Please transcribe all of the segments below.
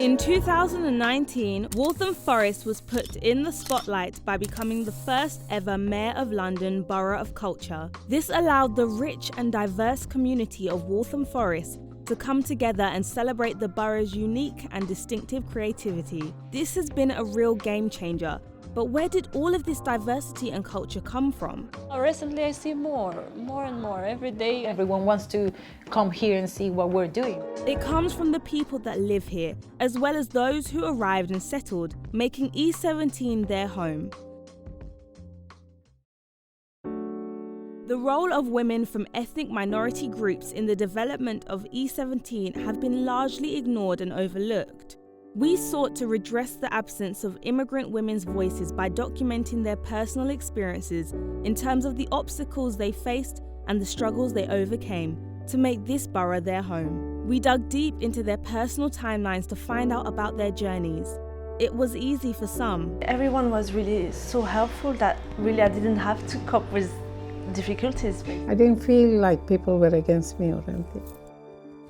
In 2019, Waltham Forrest was put in the spotlight by becoming the first ever Mayor of London Borough of Culture. This allowed the rich and diverse community of Waltham Forest to come together and celebrate the borough's unique and distinctive creativity. This has been a real game changer. But where did all of this diversity and culture come from? Recently I see more and more every day. Everyone wants to come here and see what we're doing. It comes from the people that live here, as well as those who arrived and settled, making E17 their home. The role of women from ethnic minority groups in the development of E17 have been largely ignored and overlooked. We sought to redress the absence of immigrant women's voices by documenting their personal experiences in terms of the obstacles they faced and the struggles they overcame to make this borough their home. We dug deep into their personal timelines to find out about their journeys. It was easy for some. Everyone was really so helpful that really I didn't have to cope with difficulties. I didn't feel like people were against me or anything.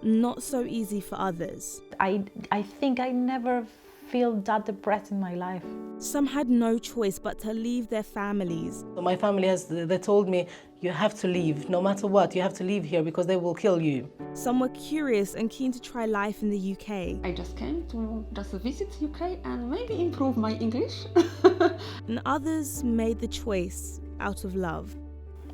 Not so easy for others. I think I never feel that depressed in my life. Some had no choice but to leave their families. My family they told me, you have to leave, no matter what, you have to leave here because they will kill you. Some were curious and keen to try life in the UK. I just came to just visit UK and maybe improve my English. And others made the choice out of love.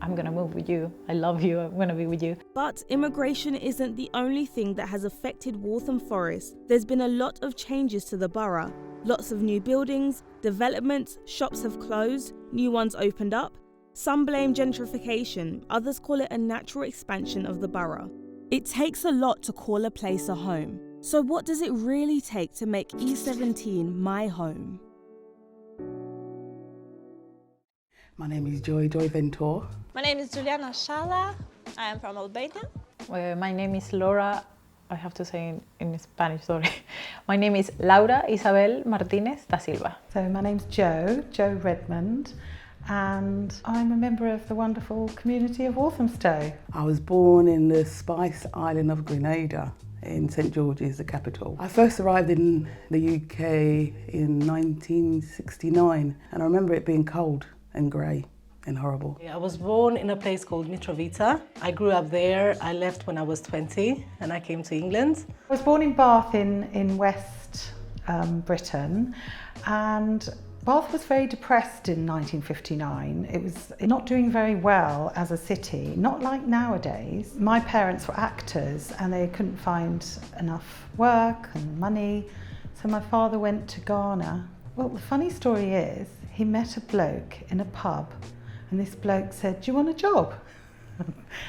I'm gonna move with you. I love you. I'm gonna be with you. But immigration isn't the only thing that has affected Waltham Forest. There's been a lot of changes to the borough. Lots of new buildings, developments, shops have closed, new ones opened up. Some blame gentrification, others call it a natural expansion of the borough. It takes a lot to call a place a home. So what does it really take to make E17 my home? My name is Joy Ventor. My name is Juliana Shala. I am from Albania. My name is Laura. I have to say in Spanish, sorry. My name is Laura Isabel Martinez da Silva. So my name's Jo Redmond, and I'm a member of the wonderful community of Walthamstow. I was born in the Spice Island of Grenada in St George's, the capital. I first arrived in the UK in 1969, and I remember it being cold and grey and horrible. I was born in a place called Mitrovica. I grew up there. I left when I was 20 and I came to England. I was born in Bath in West Britain, and Bath was very depressed in 1959. It was not doing very well as a city, not like nowadays. My parents were actors and they couldn't find enough work and money, so my father went to Ghana. Well, the funny story is, he met a bloke in a pub and this bloke said, "Do you want a job?"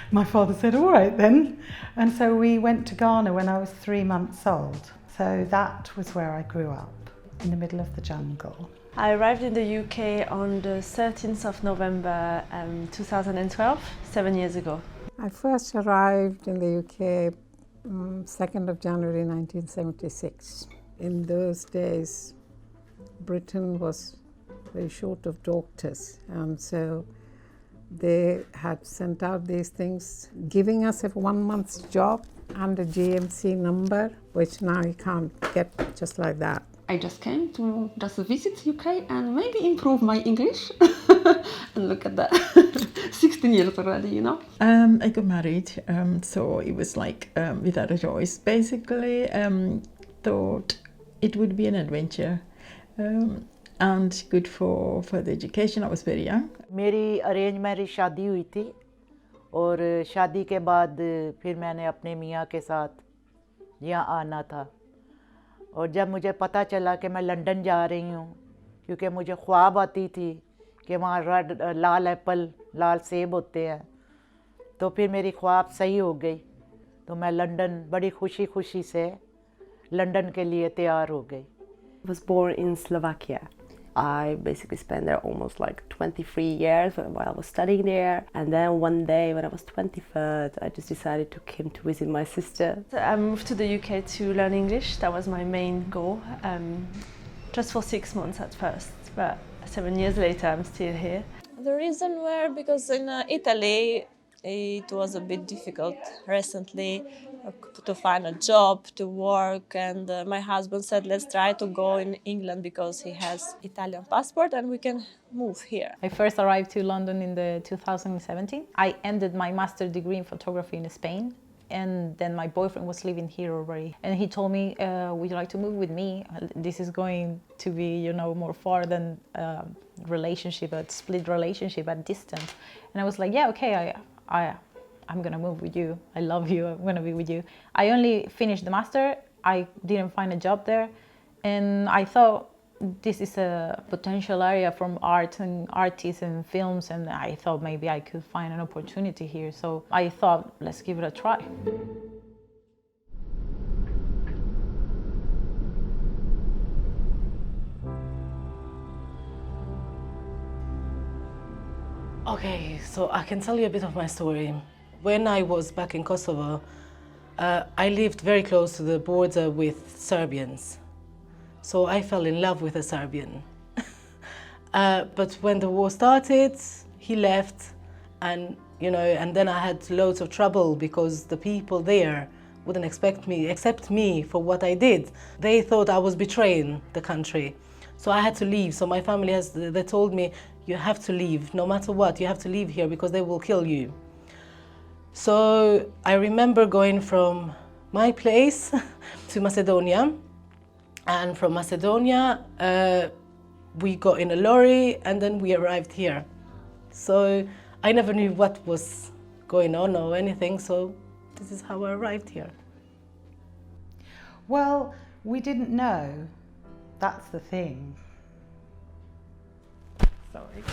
My father said, "All right then." And so we went to Ghana when I was 3 months old. So that was where I grew up, in the middle of the jungle. I arrived in the UK on the 13th of November 2012, 7 years ago. I first arrived in the UK 2nd of January 1976. In those days, Britain was very short of doctors, and so they had sent out these things giving us a 1 month's job and a GMC number, which now you can't get just like that. I just came to just visit UK and maybe improve my English. And look at that, 16 years already, you know. I got married, so it was like without a choice. Basically, thought it would be an adventure. And good for the education. I was very young. मेरी arrange marriage शादी हुई थी और शादी के बाद फिर मैंने अपने मियाँ के साथ यहाँ आना था और जब मुझे पता चला कि मैं लंदन जा रही हूँ क्योंकि मुझे ख्वाब आती थी कि वहाँ लाल एप्पल लाल सेब होते हैं तो फिर मेरी ख्वाब सही हो गई तो मैं लंदन बड़ी खुशी से लंदन के लिए तैयार हो गई. I was born in Slovakia. I basically spent there almost like 23 years while I was studying there. And then one day when I was 23rd, I just decided to come to visit my sister. I moved to the UK to learn English. That was my main goal, just for 6 months at first. But 7 years later, I'm still here. The reason were because in Italy, It was a bit difficult recently to find a job, to work, and my husband said, let's try to go in England because he has Italian passport and we can move here. I first arrived to London in the 2017. I ended my master's degree in photography in Spain, and then my boyfriend was living here already. And he told me, would you like to move with me? This is going to be, you know, more far than a relationship, a split relationship at distance. And I was like, yeah, okay, I'm gonna move with you. I love you, I'm gonna be with you. I only finished the master, I didn't find a job there, and I thought this is a potential area from art and artists and films, and I thought maybe I could find an opportunity here. So I thought, let's give it a try. Okay, so I can tell you a bit of my story. When I was back in Kosovo, I lived very close to the border with Serbians. So I fell in love with a Serbian. But when the war started, he left, and and then I had loads of trouble because the people there wouldn't accept me for what I did. They thought I was betraying the country. So I had to leave. So my family they told me, you have to leave, no matter what, you have to leave here because they will kill you. So I remember going from my place to Macedonia, and from Macedonia we got in a lorry and then we arrived here. So I never knew what was going on or anything, so this is how I arrived here. Well, we didn't know. That's the thing. Sorry.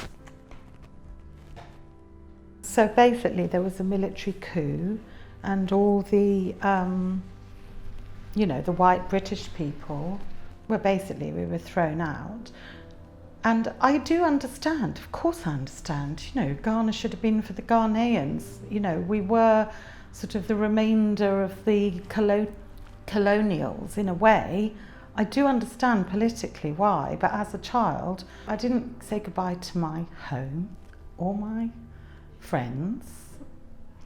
So basically there was a military coup and all the, the white British people we were thrown out. And I do understand, of course I understand, Ghana should have been for the Ghanaians. We were sort of the remainder of the colonials in a way. I do understand politically why, but as a child, I didn't say goodbye to my home or my friends.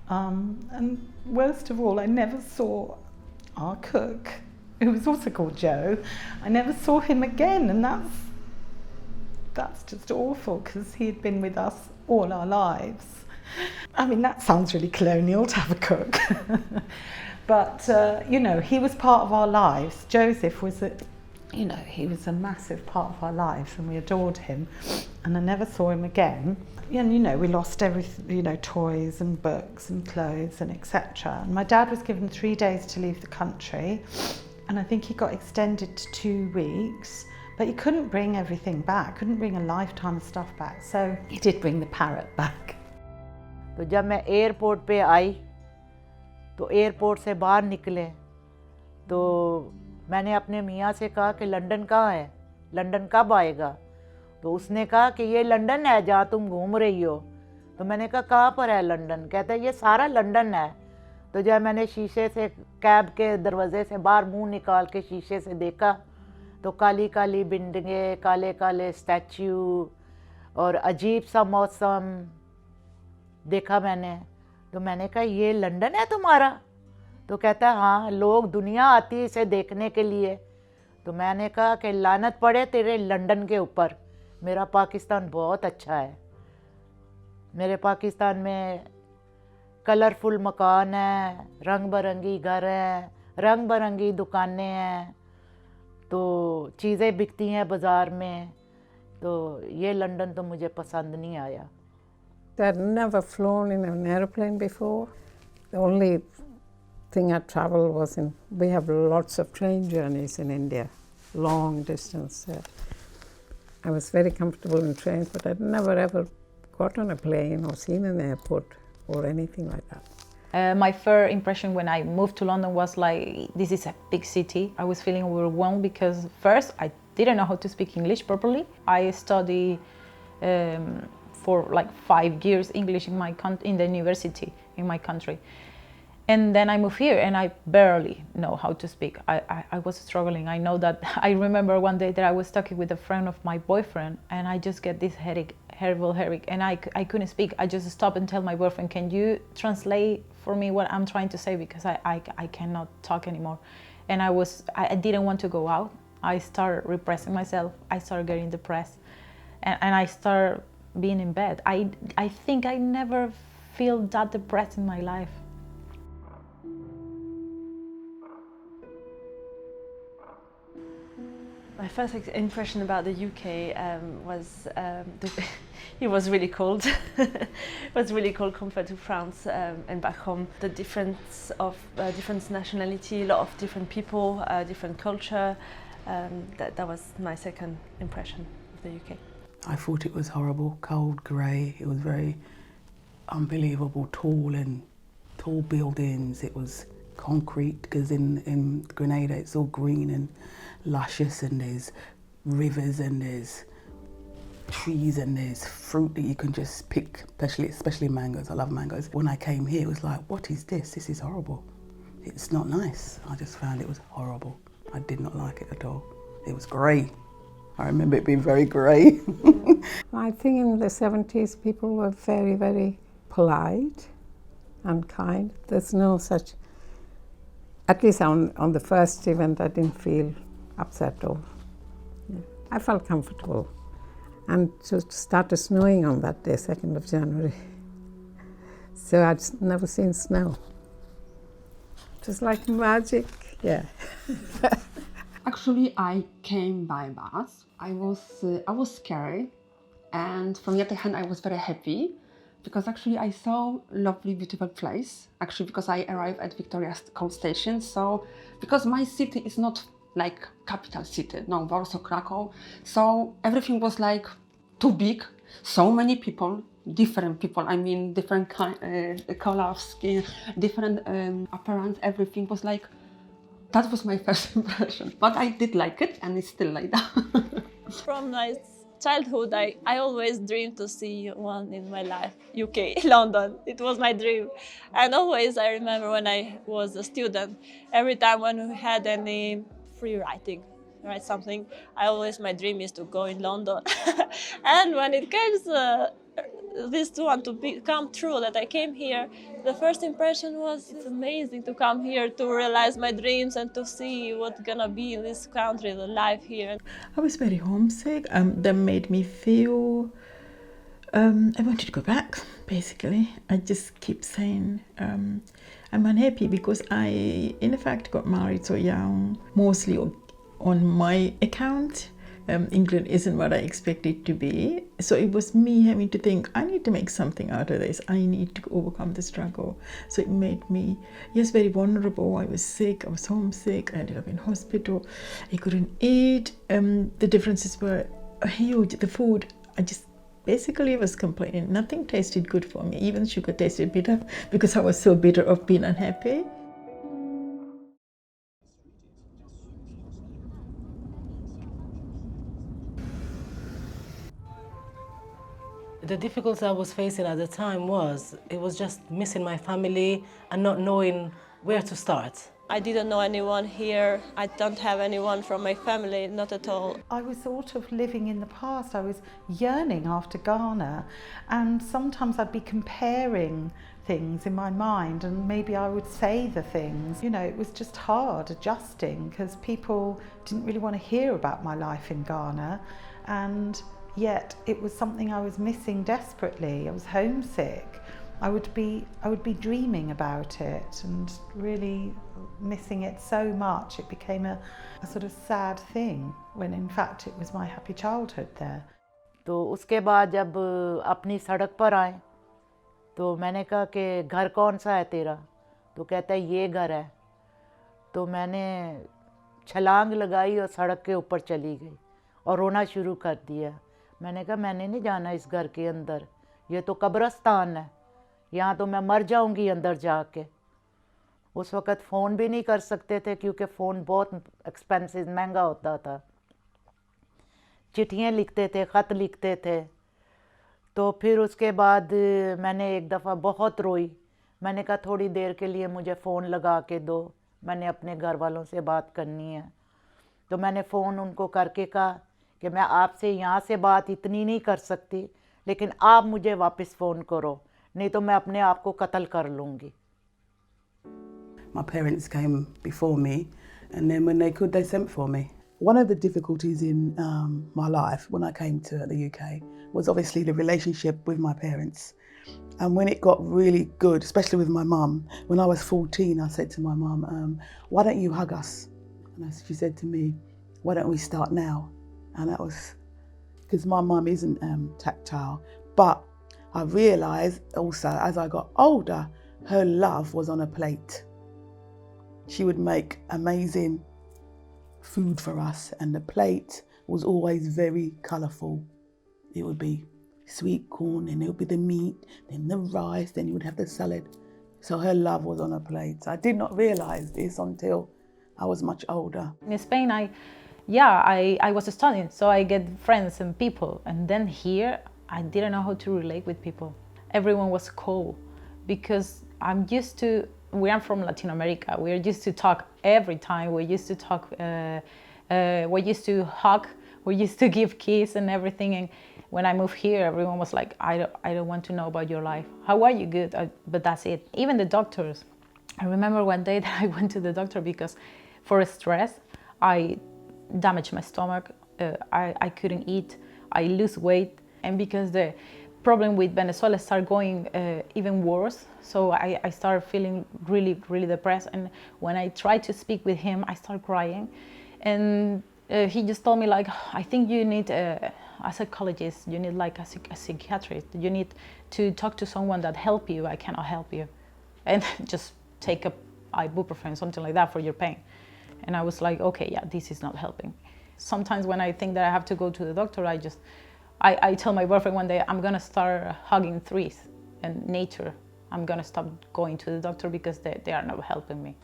And worst of all, I never saw our cook, who was also called Joe. I never saw him again, and that's just awful because he had been with us all our lives. I mean, that sounds really colonial to have a cook. But, he was part of our lives. Joseph was he was a massive part of our lives and we adored him. And I never saw him again. And, we lost everything, toys and books and clothes and etc. And my dad was given 3 days to leave the country. And I think he got extended to 2 weeks. But he couldn't bring everything back, couldn't bring a lifetime of stuff back. So he did bring the parrot back. तो जब मैं airport पे आई तो airport से बाहर निकले तो मैंने अपने मियाँ से कहा कि लंदन कहाँ है, लंदन कब आएगा? तो उसने कहा कि ये लंदन है जहाँ तुम घूम रही हो। तो मैंने कहा कहाँ पर है लंदन? कहता है ये सारा लंदन है। तो जब मैंने शीशे से कैब के दरवाजे से बाहर मुंह निकाल के शीशे से देखा तो काली काली बिल्डिंगें, काले काले स्टैच्यू और अजीब सा मौसम देखा मैंने। तो मैंने कहा ये लंदन है तुम्हारा? तो कहता है हाँ, लोग दुनिया आती है इसे देखने के लिए। तो मैंने कहा कि लानत पड़े तेरे लंदन के ऊपर, मेरा पाकिस्तान बहुत अच्छा है। मेरे पाकिस्तान में कलरफुल मकान है, रंग बिरंगी घर हैं, रंग बिरंगी दुकानें हैं, तो चीज़ें बिकती हैं बाज़ार में। तो ये लंदन तो मुझे पसंद नहीं आया। I'd never flown in an airplane before. The only thing I traveled was we have lots of train journeys in India, long distance. I was very comfortable in trains, but I'd never ever got on a plane or seen an airport or anything like that. My first impression when I moved to London was like, this is a big city. I was feeling overwhelmed because first I didn't know how to speak English properly. I studied for like 5 years English in the university in my country. And then I moved here and I barely know how to speak. I was struggling. I know that I remember one day that I was talking with a friend of my boyfriend and I just get this horrible headache, and I couldn't speak. I just stopped and tell my boyfriend, can you translate for me what I'm trying to say, because I cannot talk anymore. And I didn't want to go out. I started repressing myself. I started getting depressed, and I started being in bed. I think I never feel that depressed in my life. My first impression about the UK was it was really cold. It was really cold compared to France and back home. The difference of different nationality, a lot of different people, different culture. That was my second impression of the UK. I thought it was horrible, cold, grey. It was very unbelievable, tall buildings. It was concrete, because in Grenada it's all green and luscious, and there's rivers and there's trees and there's fruit that you can just pick, especially mangoes. I love mangoes. When I came here, it was like, what is this? This is horrible. It's not nice. I just found it was horrible. I did not like it at all. It was grey. I remember it being very grey. I think in the 70s people were very, very polite and kind. There's no such, at least on the first event, I didn't feel upset or, I felt comfortable. And it started snowing on that day, 2nd of January. So I'd never seen snow. It was like magic, yeah. Actually, I came by bus. I was scared, and from the other hand, I was very happy, because actually I saw lovely, beautiful place. Actually, because I arrived at Victoria Coast Station, so because my city is not like capital city, no, Warsaw, Krakow, so everything was like too big. So many people, different people. I mean, different color of skin, different appearance. Everything was like. That was my first impression, but I did like it, and it's still like that. From my childhood, I always dreamed to see one in my life, UK, London. It was my dream. And always I remember when I was a student, every time when we had any free writing, write something, my dream is to go in London. And when it comes this one to come true, that I came here, the first impression was it's amazing to come here, to realize my dreams and to see what's gonna be in this country, the life here. I was very homesick. That made me feel I wanted to go back, basically. I just keep saying I'm unhappy, because I in fact got married so young, mostly on my account. England isn't what I expected it to be. So it was me having to think, I need to make something out of this. I need to overcome the struggle. So it made me, yes, very vulnerable. I was sick, I was homesick, I ended up in hospital. I couldn't eat. The differences were huge. The food, I just basically was complaining. Nothing tasted good for me. Even sugar tasted bitter, because I was so bitter of being unhappy. The difficulty I was facing at the time was just missing my family and not knowing where to start. I didn't know anyone here. I don't have anyone from my family, not at all. I was sort of living in the past. I was yearning after Ghana, and sometimes I'd be comparing things in my mind, and maybe I would say the things. You know, it was just hard adjusting, because people didn't really want to hear about my life in Ghana, and yet it was something I was missing desperately. I was homesick. I would be dreaming about it and really missing it so much. It became a sort of sad thing, when in fact it was my happy childhood there. तो उसके बाद जब अपनी सड़क पर आए तो मैंने कहा कि घर कौन सा है तेरा, तो कहता है ये घर है। तो मैंने छलांग लगाई और सड़क के ऊपर चली गई और रोना शुरू कर दिया। मैंने कहा मैंने नहीं जाना इस घर के अंदर, ये तो कब्रिस्तान है, यहाँ तो मैं मर जाऊंगी अंदर जाके। उस वक़्त फ़ोन भी नहीं कर सकते थे, क्योंकि फ़ोन बहुत एक्सपेंसिव, महंगा होता था। चिट्ठियाँ लिखते थे, ख़त लिखते थे। तो फिर उसके बाद मैंने एक दफ़ा बहुत रोई। मैंने कहा थोड़ी देर के लिए मुझे फ़ोन लगा के दो, मैंने अपने घर वालों से बात करनी है। तो मैंने फ़ोन उनको करके कहा कि मैं आपसे यहाँ से बात इतनी नहीं कर सकती, लेकिन आप मुझे वापस फ़ोन करो, नहीं तो मैं अपने आप को कत्ल कर लूँगी. My parents came before me, and then when they could, they sent for me. One of the difficulties in my life when I came to the UK was obviously the relationship with my parents. And when it got really good, especially with my mum, when I was 14, I said to my mum, why don't you hug us? And she said to me, why don't we start now? And that was because my mum isn't tactile. But I realised also as I got older, her love was on a plate. She would make amazing food for us, and the plate was always very colourful. It would be sweet corn, and it would be the meat, then the rice, then you would have the salad. So her love was on a plate. I did not realise this until I was much older. In Spain, I was studying, so I get friends and people. And then here, I didn't know how to relate with people. Everyone was cold because I'm used to, we are from Latin America. We're used to talk every time. We used to talk, we used to hug, we used to give kiss and everything. And when I moved here, everyone was like, I don't want to know about your life. How are you? Good, but that's it. Even the doctors. I remember one day that I went to the doctor because for stress, I damaged my stomach. I couldn't eat. I lose weight. And because the problem with Venezuela started going even worse, so I started feeling really, really depressed. And when I tried to speak with him, I started crying. And he just told me, like, I think you need a psychologist, you need like a psychiatrist, you need to talk to someone that help you. I cannot help you. And just take a ibuprofen, something like that for your pain. And I was like, okay, yeah, this is not helping. Sometimes when I think that I have to go to the doctor, I tell my boyfriend one day, I'm gonna start hugging trees and nature. I'm gonna stop going to the doctor because they are not helping me.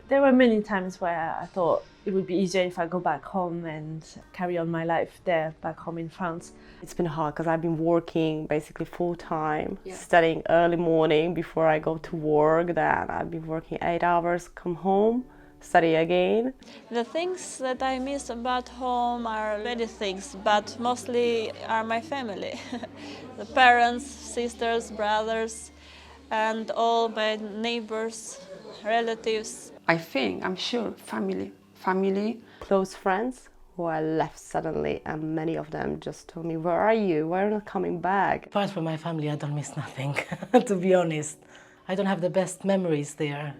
There were many times where I thought it would be easier if I go back home and carry on my life there, back home in France. It's been hard because I've been working basically full-time, studying early morning before I go to work. Then I've been working 8 hours, come home, study again. The things that I miss about home are many things, but mostly are my family. The parents, sisters, brothers, and all my neighbors, relatives. I'm sure, family. Close friends who I left suddenly, and many of them just told me, where are you? Why are you not coming back? Apart from my family, I don't miss nothing, to be honest. I don't have the best memories there.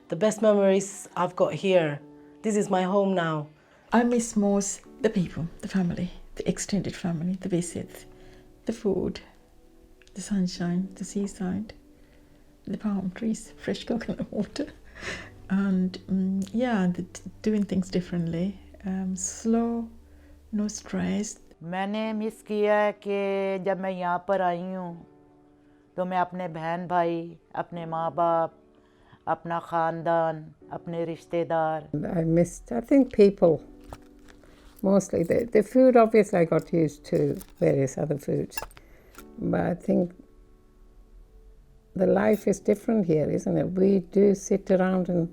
The best memories I've got here. This is my home now. I miss most the people, the family, the extended family, the visits, the food, the sunshine, the seaside, the palm trees, fresh coconut water, and doing things differently, slow, no stress. मैंने miss किया है कि जब मैं यहाँ पर आई हूँ तो मैं अपने बहन भाई, अपने माँ बाप, अपना ख़ानदान, अपने रिश्तेदार. I missed, I think, people. Mostly the food, obviously I got used to various other foods, but I think the life is different here, isn't it? We do sit around and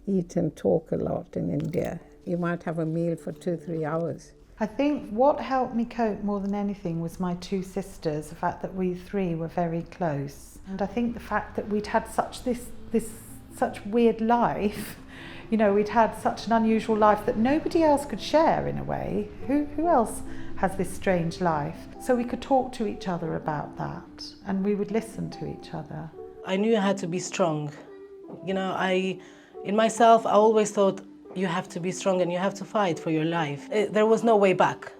eat and talk a lot in India. You might have a meal for 2-3 hours. I think what helped me cope more than anything was my two sisters, the fact that we three were very close. And I think the fact that we'd had such weird life, you know, we'd had such an unusual life that nobody else could share in a way. Who else has this strange life? So we could talk to each other about that, and we would listen to each other. I knew I had to be strong. You know, in myself, I always thought you have to be strong and you have to fight for your life. There was no way back.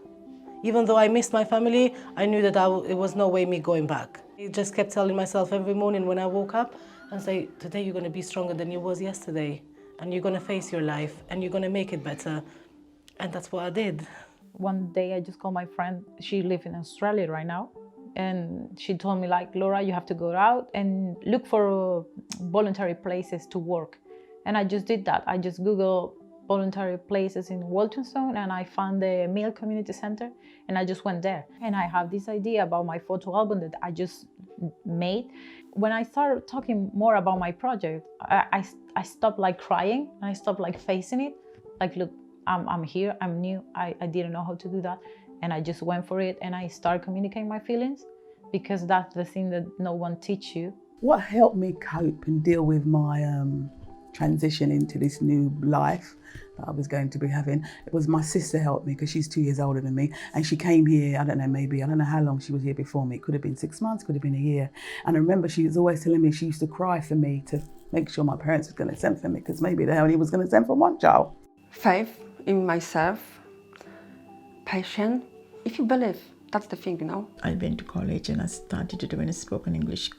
Even though I missed my family, I knew that it was no way me going back. I just kept telling myself every morning when I woke up and say, today you're going to be stronger than you was yesterday, and you're going to face your life and you're going to make it better. And that's what I did. One day I just called my friend, she lives in Australia right now, and she told me, like, Laura, you have to go out and look for voluntary places to work. And I just did that. I just Googled voluntary places in Walthamstown, and I found the Mill Community Center, and I just went there. And I have this idea about my photo album that I just made. When I started talking more about my project, I stopped like crying, and I stopped like facing it. Like, look, I'm here, I'm new, I didn't know how to do that. and I just went for it, and I started communicating my feelings, because that's the thing that no one teach you. What helped me cope and deal with my transition into this new life that I was going to be having, it was my sister helped me, because she's 2 years older than me, and she came here, I don't know how long she was here before me. It could have been 6 months, could have been a year. And I remember she was always telling me she used to cry for me to make sure my parents were going to send for me, because maybe they only was going to send for one child. Faith in myself, passion. If you believe, that's the thing, you know. I went to college and I started to do a spoken English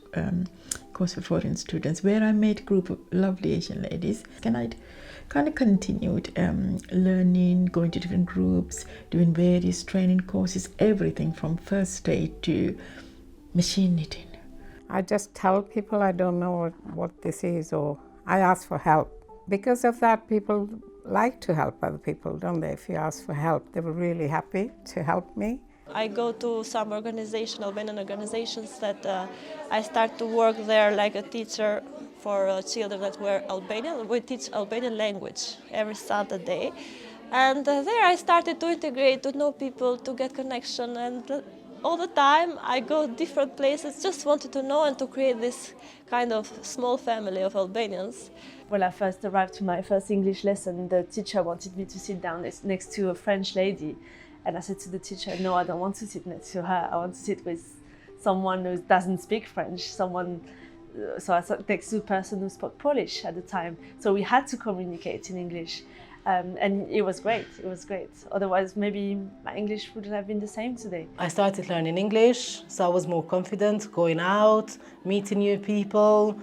course for foreign students, where I met a group of lovely Asian ladies. And I kind of continued learning, going to different groups, doing various training courses, everything from first aid to machine knitting. I just tell people I don't know what this is, or I ask for help. Because of that, people like to help other people, don't they? If you ask for help, they were really happy to help me. I go to some Albanian organizations that I start to work there like a teacher for children that were Albanian. We teach Albanian language every Saturday. And there I started to integrate, to know people, to get connection. And all the time I go different places, just wanted to know and to create this kind of small family of Albanians. When I first arrived to my first English lesson, the teacher wanted me to sit down next to a French lady. And I said to the teacher, no, I don't want to sit next to her. I want to sit with someone who doesn't speak French, so I sat next to a person who spoke Polish at the time. So we had to communicate in English. And it was great, Otherwise, maybe my English wouldn't have been the same today. I started learning English, so I was more confident going out, meeting new people.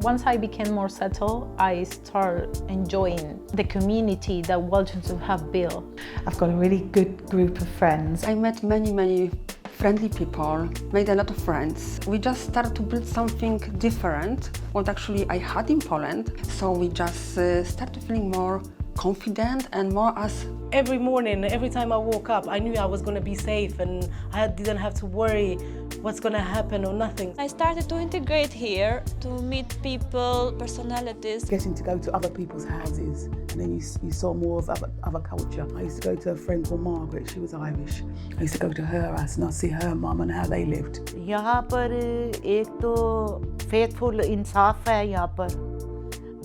Once I became more settled, I started enjoying the community that Waltham have built. I've got a really good group of friends. I met many friendly people, made a lot of friends. We just started to build something different, what actually I had in Poland. So we just started feeling more confident and more us. Every morning, every time I woke up, I knew I was going to be safe and I didn't have to worry what's going to happen or nothing. I started to integrate here, to meet people, personalities. Getting to go to other people's houses, and then you saw more of other culture. I used to go to a friend called Margaret, she was Irish. I used to go to her house and I'd see her mum and how they lived. यहाँ पर एक तो faithful इंसाफ है यहाँ पर,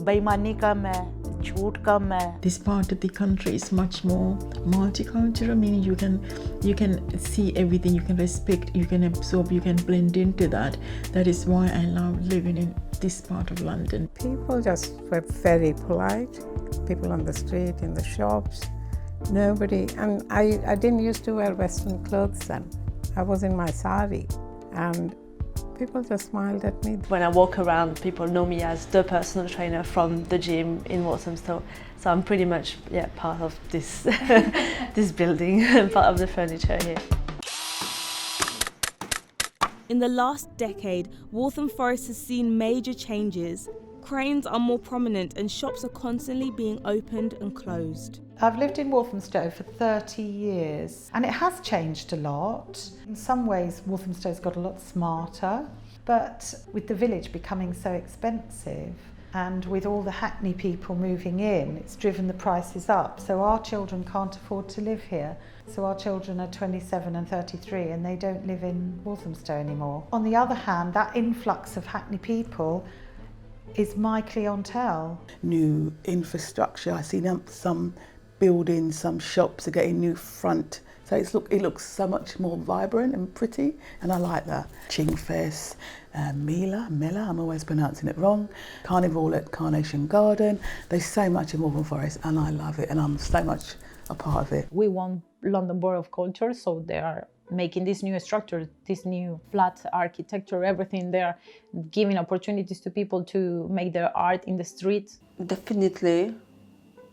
बेईमानी कम है, झूठ कम है. This part of the country is much more multicultural, meaning you can see everything, you can respect, you can absorb, you can blend into that. That is why I love living in this part of London. People just were very polite. People on the street, in the shops, nobody. And I didn't used to wear Western clothes then. I was in my sari, and people just smiled at me. When I walk around, people know me as the personal trainer from the gym in Waltham. So I'm pretty much part of this this building, part of the furniture here. In the last decade, Waltham Forest has seen major changes. Cranes are more prominent and shops are constantly being opened and closed. I've lived in Walthamstow for 30 years and it has changed a lot. In some ways, Walthamstow's got a lot smarter, but with the village becoming so expensive and with all the Hackney people moving in, it's driven the prices up. So our children can't afford to live here. So our children are 27 and 33 and they don't live in Walthamstow anymore. On the other hand, that influx of Hackney people is my clientele. New infrastructure, I see some buildings, some shops are getting new front. So it looks so much more vibrant and pretty, and I like that. Chingfest, Mela, I'm always pronouncing it wrong. Carnival at Carnation Garden. There's so much in Waltham Forest and I love it and I'm so much a part of it. We want London Borough of Culture, so they are making this new structure, this new flat architecture, everything. They are giving opportunities to people to make their art in the streets. Definitely.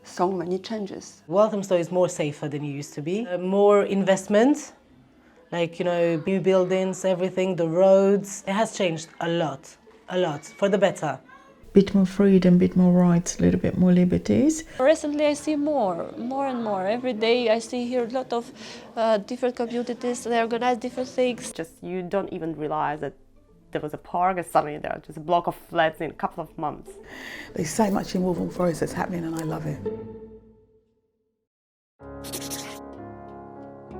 So many changes. Walthamstow is more safer than it used to be. More investment, like, new buildings, everything, the roads. It has changed a lot, for the better. Bit more freedom, bit more rights, a little bit more liberties. Recently I see more and more. Every day I see here a lot of different communities, they organize different things. Just you don't even realize that there was a park, and suddenly there was just a block of flats in a couple of months. There's so much in Waltham Forest that's happening and I love it.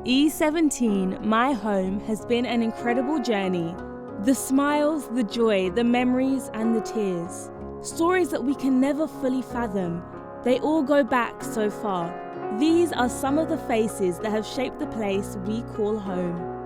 E17 My Home has been an incredible journey. The smiles, the joy, the memories and the tears. Stories that we can never fully fathom. They all go back so far. These are some of the faces that have shaped the place we call home.